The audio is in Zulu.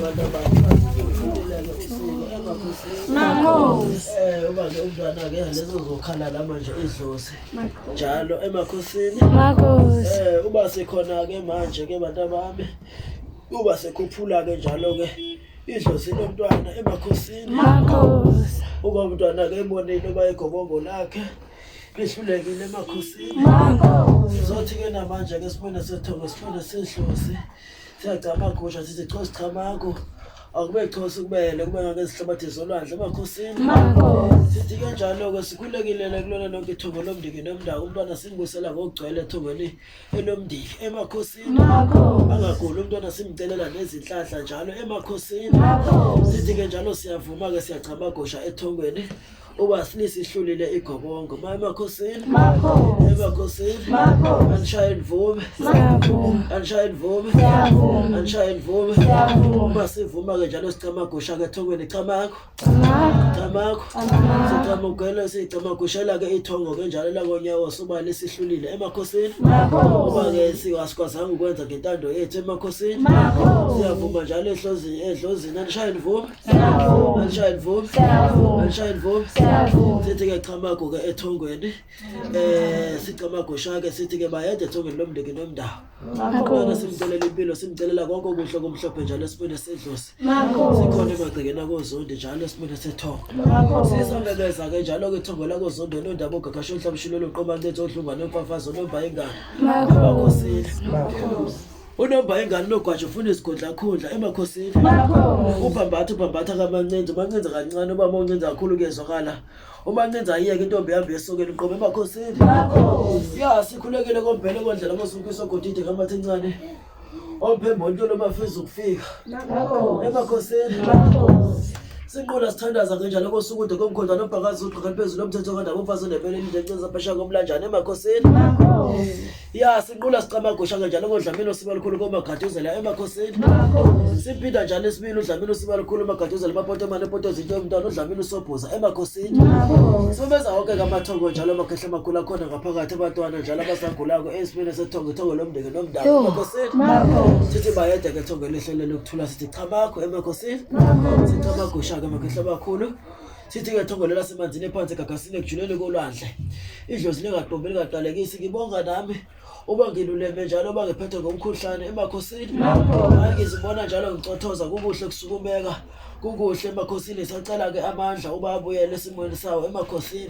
abantu abafundileke usiko emakhosini. Makhosi. Uba-ke umntwana-ke lezo zokhala la manje idlozi njalo emakhosini. Makhosi. Uba sekhona-ke manje-ke bantu bami, uba sekhuphula-ke njalo-ke idlozi lomntwana emakhosini. Makhosi. Uba umntwana-ke ebonile uba igobongo lakhe lihlulekile emakhosini. Makhosi. Sizothi-ke namanje-ke sifune sethongo, sifune sedlozi, siyagcama amagusha sithi chosi chamakho, akube chosi kubele, kube ngake sihlabathi zolwandle emakhosini. Makhosi. Sithi-ke njalo-ke sikhulekile kulona lonke ithongo lomndiki nomndako, umntwana simbusela ngokugcwele ethongweni elomndiki emakhosini. Makhosi. Angaguli umntwana simcelela nezinhlahla njalo emakhosini. Makhosi. Sithi-ke njalo siyavuma-ke siyagcama amagusha ethongweni uba silisihlulile igobongo emakhosini. Makhosi. Emakhosini. Makhosi. Anishaye imvume. Siyavuma. Anishaye imvume. Siyavuma. Anishaye imvume. Siyavuma. Uma sivuma-ke njalo sicama amagusha-ke ethongweni chamakho. Makhosi. Chamakho. Sicama ugele sicama agushela-ke ithongo-ke njalo lakonyawo suba lisihlulile emakhosini. Makhosi. Uba-ke asikwazanga ukwenza ngentando yethu emakhosini. Makhosi. Siyavuma njalo edlozini. Anishaye imvume. Siyavuma. Anishaye imvume. Siyavuma. Anishaye imvume. Siyavuma. Sithi-ke chamakho-ke ethongweni sicama agusha-ke sithi-ke bayede ethongweni lomndiki nomndako. Umntwana simcelela impilo, simcelela konke okuhle kumhlophe njalo sibone sedlozi. Makhosi. Sikhona emagcekeni akozondi njalo sibone sethongo. Makhosi. Sisondebeza-ke njalo-ke ithongo lakozondi nondaba ogagasho onhlabishilo loqoba ntetho odlungwane omfafazo nomba ingane emakhosini. Unomba ingane nogwaja ufuna izikhundla emakhosini. Ubhambatha kamancenze, umancenze kancane, uba umancenze kakhulu kuyezwakala. Umancenze ayiyeke intombi ihambe esokeni uqobe emakhosini. Ya sikhulekile kombhele kondlela mosukiswa godide ngamathi encane. Omphembo ntolo mafisa ukufika. Emakhosini. Sinqula sithandaza kanjalo kosukude komkhonza nobhakazi uqhaqha phezulu lomthetho kandaba umfazi onebeleni njengenza phesha komlanjana emakhosini. Ya sinqula sicama agusha kanjalo ngodlamini siba likhulu komagaduzela emakhosini. Siphinda njalo esibili udlamini siba likhulu magaduzela amapoto mane poto zinto umntwana udlamini usobhuza emakhosini. Sibeza wonke amathongo njalo amakhehla amakhulu akhona ngaphakathi abantwana njalo abasagulako esibini sethongo ithongo lomndiki nomndako emakhosini. Sithi bayede ke ithongo lihlele lokuthula sithi chamakho emakhosini. Sithi amagusha ke amakhehla amakhulu. Sithi-ke ithongo lelasemanzini ephansi gagasini ekujuleni kolwandle. Idlozi lingaqombi lingaqalekisi ngibonga nami. Uba ngiluleme njalo uba ngiphethe ngomkhuhlane emakhosini. Ngizibona njalo ngicothoza kukuhle kusukumeka. Kukuhle emakhosini sacela-ke amandla uba abuyele esimweni sawo emakhosini.